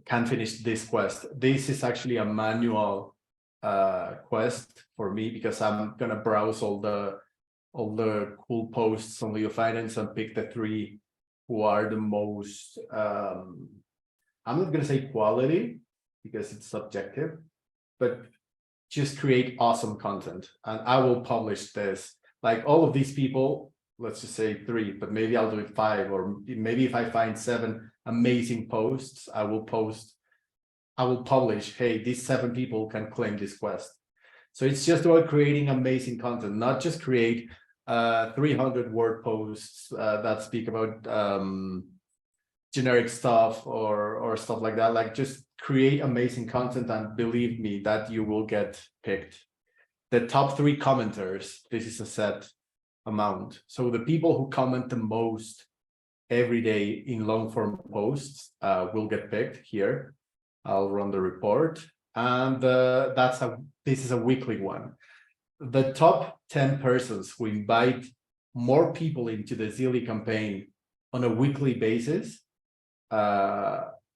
can finish this quest. This is actually a manual quest for me because I'm gonna browse all the cool posts on LeoFinance and pick the 3 who are the most I'm not gonna say quality because it's subjective, but just create awesome content. And I will publish this, like all of these people, let's just say 3, but maybe I'll do it 5, or maybe if I find 7 amazing posts, I will publish, hey, these 7 people can claim this quest. So it's just about creating amazing content, not just create 300 word posts that speak about generic stuff or stuff like that. Like just create amazing content, and believe me that you will get picked. The top 3 commenters, this is a set amount. So the people who comment the most every day in long form posts will get picked here. I'll run the report, and this is a weekly one. The top 10 persons who invite more people into the Zealy campaign on a weekly basis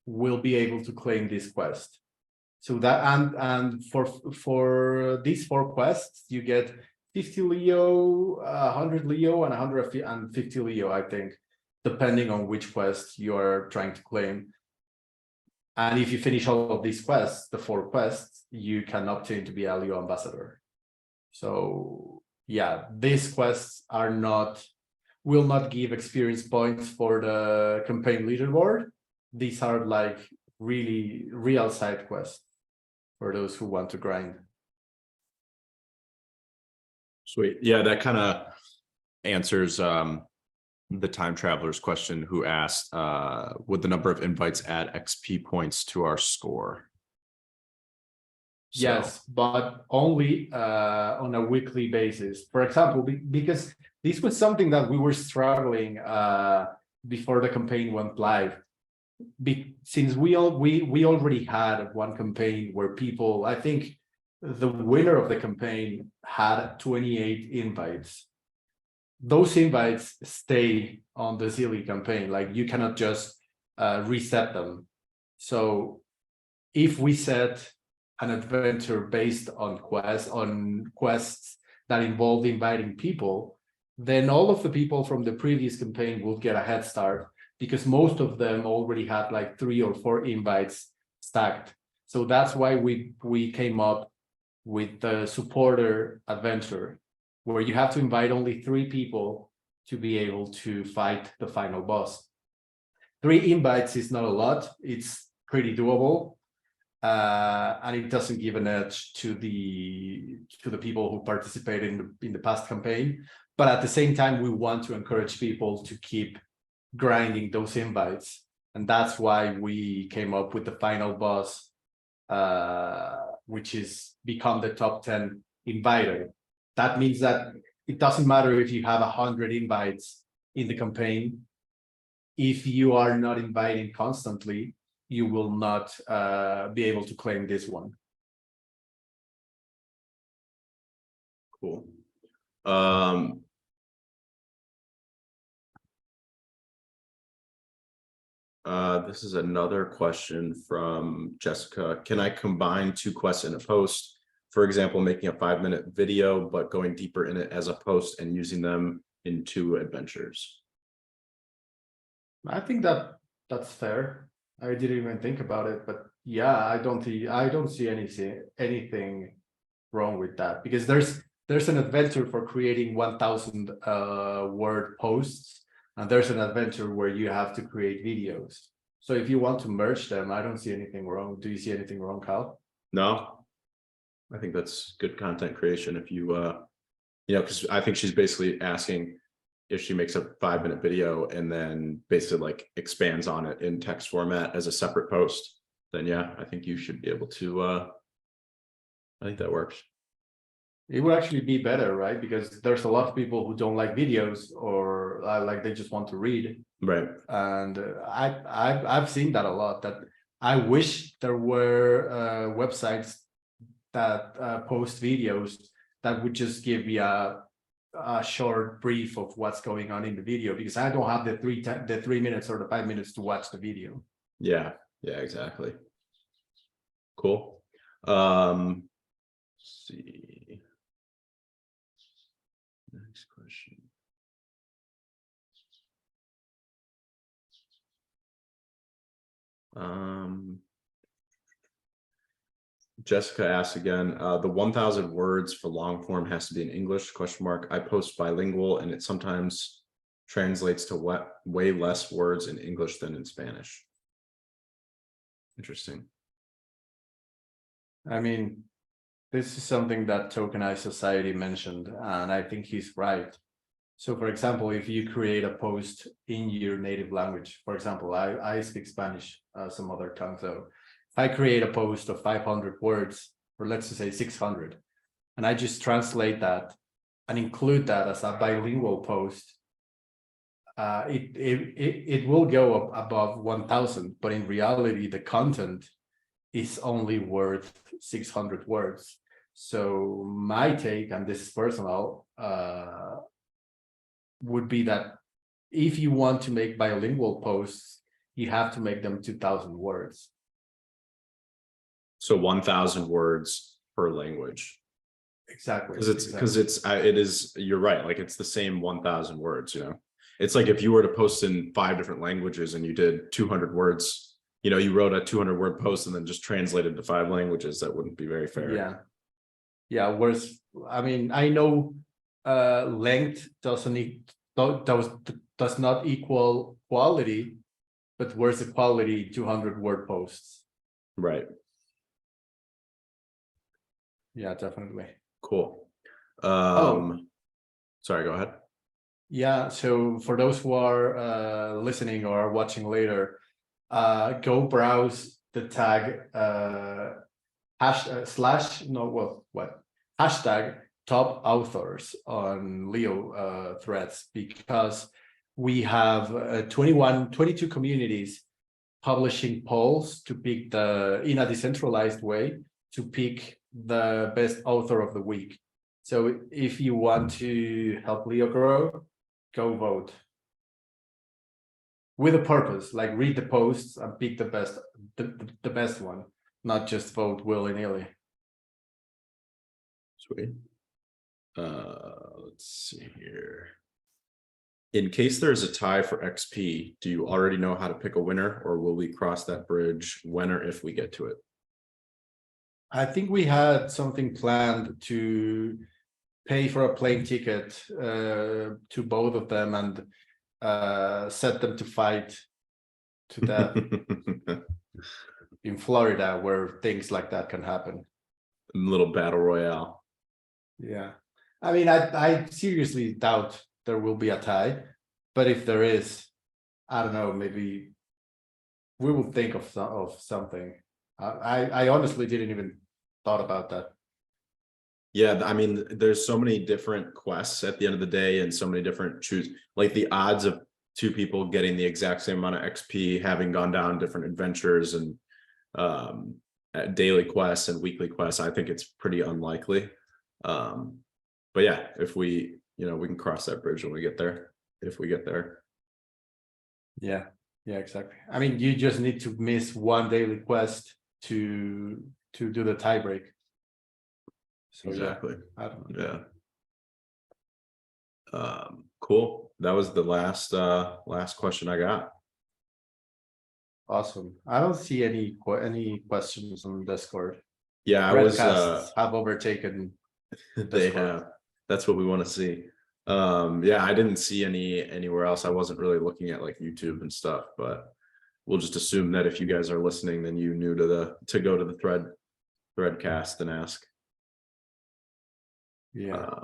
will be able to claim this quest. So that and for these 4 quests, you get 50 Leo, 100 Leo, and 150 Leo, I think, depending on which quest you are trying to claim. And if you finish all of these quests, the 4 quests, you can obtain to be a Leo ambassador. So yeah, these quests will not give experience points for the campaign leaderboard. These are like really real side quest for those who want to grind. Sweet. Yeah, that kind of answers the time traveler's question who asked, would the number of invites add XP points to our score? Yes, but only on a weekly basis. For example, because this was something that we were struggling before the campaign went live. Since we already had one campaign where people, I think the winner of the campaign had 28 invites. Those invites stay on the Zealy campaign, like you cannot just reset them. So if we set an adventure based on quests that involve inviting people, then all of the people from the previous campaign will get a head start, because most of them already had like 3 or 4 invites stacked. So that's why we came up with the supporter adventure, where you have to invite only 3 people to be able to fight the final boss. 3 invites is not a lot, it's pretty doable. And it doesn't give an edge to the people who participated in the past campaign. But at the same time, we want to encourage people to keep grinding those invites. And that's why we came up with the final boss, which is become the top 10 inviter. That means that it doesn't matter if you have 100 invites in the campaign. If you are not inviting constantly, you will not be able to claim this one. Cool. This is another question from Jessica. Can I combine 2 quests in a post? For example, making a 5-minute video, but going deeper in it as a post and using them in 2 adventures. I think that's fair. I didn't even think about it, but yeah, I don't see anything wrong with that, because there's an adventure for creating 1,000 word posts, and there's an adventure where you have to create videos. So if you want to merge them, I don't see anything wrong. Do you see anything wrong, Khal? No, I think that's good content creation. If you, because I think she's basically asking if she makes a 5-minute video and then basically like expands on it in text format as a separate post, then yeah, I think you should be able to, I think that works. It would actually be better, right? Because there's a lot of people who don't like videos, or like they just want to read. Right. And I've seen that a lot. That I wish there were websites that post videos that would just give me a short brief of what's going on in the video, because I don't have the 3 minutes or the 5 minutes to watch the video. Yeah, exactly. Cool. Let's see. Next question. Jessica asks again, the 1,000 words for long form has to be in English, ? I post bilingual and it sometimes translates to way less words in English than in Spanish. Interesting. I mean, this is something that Tokenized Society mentioned, and I think he's right. So for example, if you create a post in your native language, for example, I speak Spanish, some other tongue, so if I create a post of 500 words, or let's just say 600, and I just translate that and include that as a bilingual post, it will go up above 1,000, but in reality, the content is only worth 600 words. So my take, and this is personal, would be that if you want to make bilingual posts, you have to make them 2,000 words. So 1,000 words per language. Exactly. Because you're right. Like it's the same 1,000 words, It's like if you were to post in 5 different languages and you did 200 words, you wrote a 200-word post and then just translated to 5 languages, that wouldn't be very fair. Yeah. Whereas, I mean, I know length does not equal quality, but where's the quality 200-word posts? Right. Yeah, definitely. Cool. Oh. Sorry, go ahead. Yeah, so for those who are listening or watching later, go browse the tag hashtag top authors on Leo threads, because we have 22 communities publishing polls to pick in a decentralized way to pick the best author of the week. So if you want to help Leo grow, go vote with a purpose, like read the posts and pick the best one, not just vote willy-nilly. Sweet. Let's see here. In case there's a tie for XP, do you already know how to pick a winner, or will we cross that bridge when or if we get to it? I think we had something planned to pay for a plane ticket to both of them and set them to fight to death in Florida, where things like that can happen. A little battle royale. Yeah, I mean, I seriously doubt there will be a tie, but if there is, I don't know, maybe we will think of something. I honestly didn't even thought about that. Yeah, I mean, there's so many different quests at the end of the day, and so many different like the odds of two people getting the exact same amount of XP, having gone down different adventures and daily quests and weekly quests, I think it's pretty unlikely. But yeah, if we can cross that bridge when we get there, if we get there. Yeah, exactly. I mean, you just need to miss one daily quest to do the tiebreak. So Exactly. yeah, I don't know. Yeah. Cool. That was the last question I got. Awesome. I don't see any questions on Discord. Yeah, I Redcasts have overtaken they Discord. have. That's what we want to see. Yeah, I didn't see anywhere else. I wasn't really looking at like YouTube and stuff, but we'll just assume that if you guys are listening, then you knew to go to the threadcast and ask. Yeah.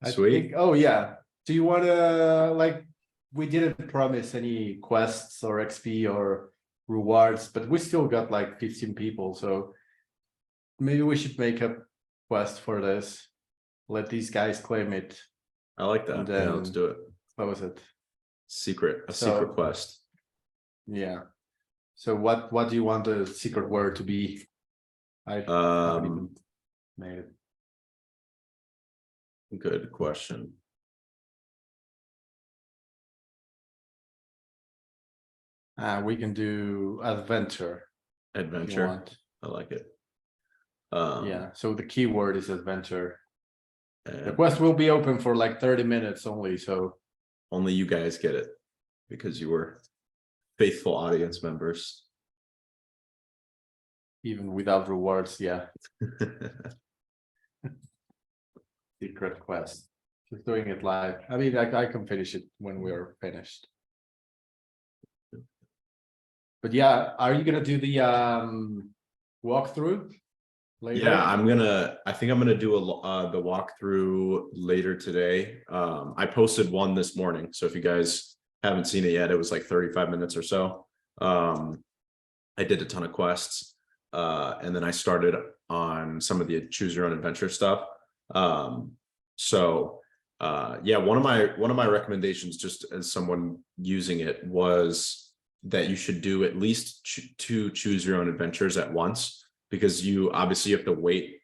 Sweet. Oh yeah. Do you want to, like, we didn't promise any quests or XP or rewards, but we still got like 15 people, so maybe we should make a quest for this. Let these guys claim it. I like that. Yeah, let's do it. What was it? Secret quest. Yeah. So what do you want the secret word to be? I haven't even made it. Good question. We can do adventure. Adventure. I like it. Yeah. So the keyword is adventure. The quest will be open for like 30 minutes only. So only you guys get it because you were faithful audience members. Even without rewards, yeah. Secret quest. Just doing it live. I mean, I can finish it when we are finished. But yeah, are you gonna do the walkthrough later? Yeah, I think I'm gonna do the walkthrough later today. I posted one this morning, so if you guys haven't seen it yet, it was like 35 minutes or so. I did a ton of quests, and then I started on some of the choose your own adventure stuff. Yeah, one of my recommendations, just as someone using it, was that you should do at least two choose your own adventures at once, because you obviously have to wait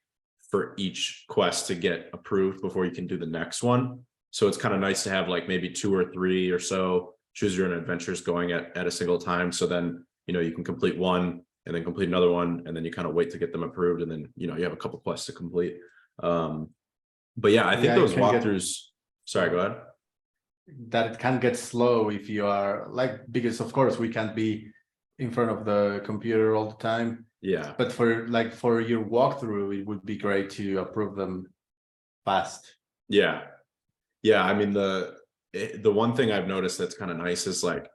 for each quest to get approved before you can do the next one. So it's kind of nice to have like maybe 2 or 3 or so choose your own adventures going at a single time. So then, you can complete one and then complete another one, and then you kind of wait to get them approved. And then, you have a couple quests to complete. But yeah, I think those walkthroughs, sorry, go ahead. That it can get slow if you are like, because of course we can't be in front of the computer all the time. Yeah. But for your walkthrough, it would be great to approve them fast. Yeah. Yeah. I mean, the one thing I've noticed that's kind of nice is like,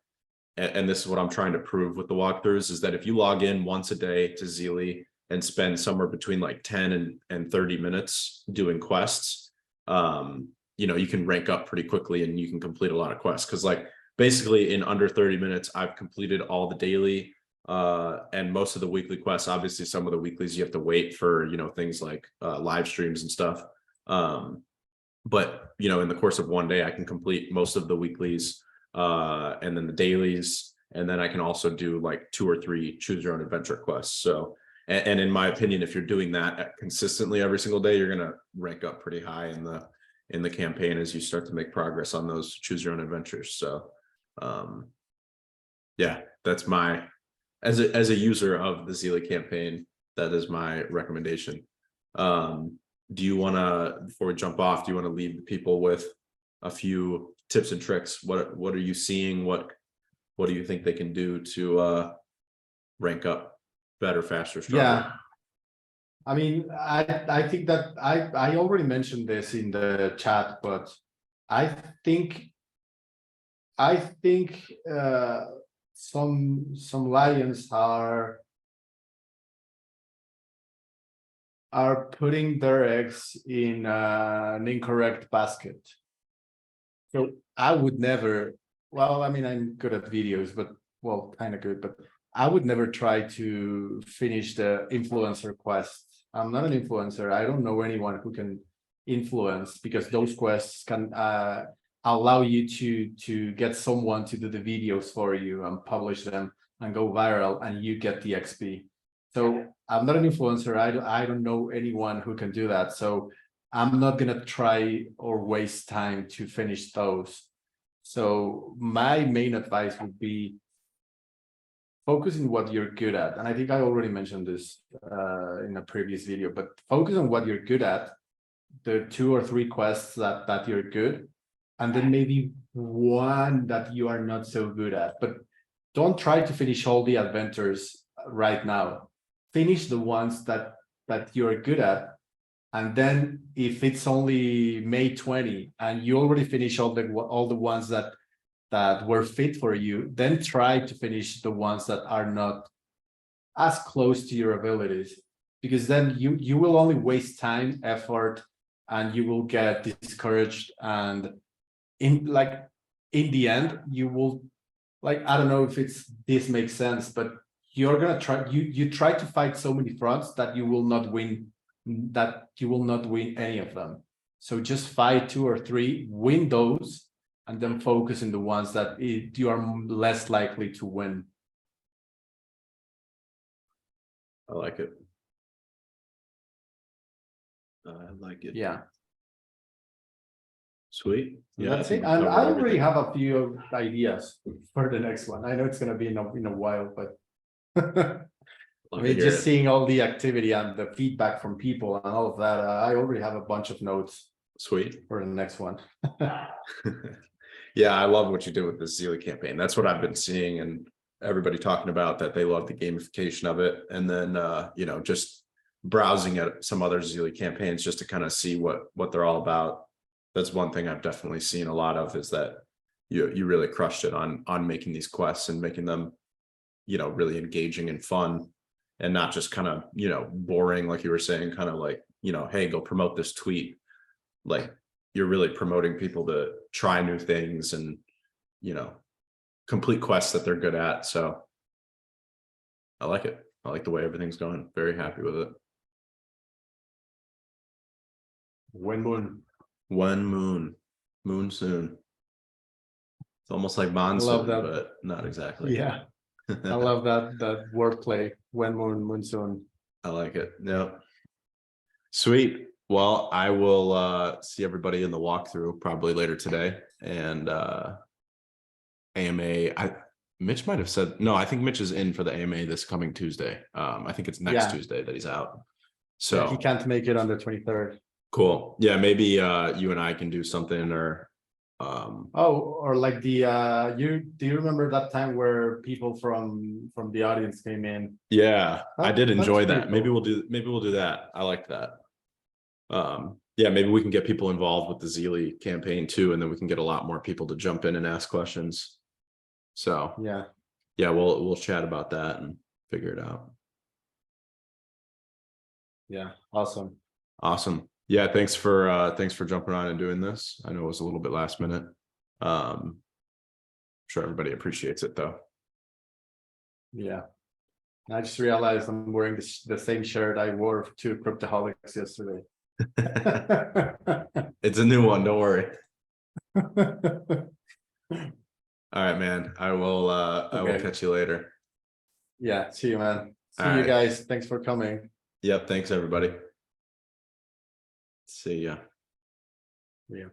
and this is what I'm trying to prove with the walkthroughs, is that if you log in once a day to Zealy and spend somewhere between like 10 and 30 minutes doing quests, you know, you can rank up pretty quickly and you can complete a lot of quests. Cause like basically in under 30 minutes, I've completed all the daily and most of the weekly quests. Obviously some of the weeklies you have to wait for, you know, things like live streams and stuff. But you know, in the course of one day, I can complete most of the weeklies and then the dailies, and then I can also do like 2 or 3 choose your own adventure quests. So, and in my opinion, if you're doing that consistently every single day, you're gonna rank up pretty high in the campaign as you start to make progress on those choose your own adventures. So, yeah, that's my as a user of the Zealy campaign, that is my recommendation. Do you want to, before we jump off, do you want to leave the people with a few tips and tricks? What are you seeing? What do you think they can do to rank up better, faster, stronger? Yeah. I mean, I think that I already mentioned this in the chat, but I think some lions are putting their eggs in an incorrect basket. So I would never, well, I mean, I'm good at videos, but well, kind of good, but I would never try to finish the influencer quest. I'm not an influencer. I don't know anyone who can influence, because those quests can allow you to get someone to do the videos for you and publish them and go viral, and you get the XP. So I'm not an influencer. I don't know anyone who can do that. So I'm not gonna try or waste time to finish those. So my main advice would be focus on what you're good at. And I think I already mentioned this in a previous video, but focus on what you're good at, the 2 or 3 quests that you're good, and then maybe one that you are not so good at. But don't try to finish all the adventures right now. Finish the ones that you're good at, and then if it's only May 20 and you already finish all the ones that were fit for you, then try to finish the ones that are not as close to your abilities, because then you will only waste time, effort, and you will get discouraged. And in the end, you will, like, I don't know if this makes sense, but you're gonna try, you try to fight so many fronts that you will not win any of them. So just fight 2 or 3, win those, and then focus on the ones that you are less likely to win. I like it. I like it. Yeah. Sweet. Yeah, That's it. we And covered I already everything. have a few ideas for the next one. I know it's gonna be in a while, but I Love to mean, hear just it. seeing all the activity and the feedback from people and all of that, I already have a bunch of notes Sweet. for the next one. Yeah, I love what you did with the Zealy campaign. That's what I've been seeing, and everybody talking about that they love the gamification of it. And then you know, just browsing at some other Zealy campaigns just to kind of see what they're all about. That's one thing I've definitely seen a lot of, is that you really crushed it on making these quests and making them, you know, really engaging and fun, and not just kind of, you know, boring, like you were saying, kind of like, you know, hey, go promote this tweet. Like, you're really promoting people to try new things and, you know, complete quests that they're good at. So I like it. I like the way everything's going. Very happy with it. When Moon soon. It's almost like monsoon, love that. but not exactly. Yeah, I love that wordplay. When moon soon. I like it. Yeah. Sweet. Well, I will see everybody in the walkthrough probably later today. And AMA, Mitch might have said, no, I think Mitch is in for the AMA this coming Tuesday. I think it's next Tuesday that he's out. So yeah, he can't make it on the 23rd. Cool. Yeah, maybe you and I can do something, or or like the do you remember that time where people from the audience came in? Yeah, I did enjoy that. Cool. Maybe we'll do that. I like that. Yeah, maybe we can get people involved with the Zealy campaign too, and then we can get a lot more people to jump in and ask questions. So yeah, we'll chat about that and figure it out. Yeah, awesome. Awesome. Yeah, thanks for jumping on and doing this. I know it was a little bit last minute. I'm sure everybody appreciates it though. Yeah. I just realized I'm wearing the same shirt I wore to Cryptoholics yesterday. It's a new one, don't worry. All right, man. I will catch you later. Yeah, see you, man. See All you right. guys. Thanks for coming. Yep, thanks everybody. See ya. Yeah.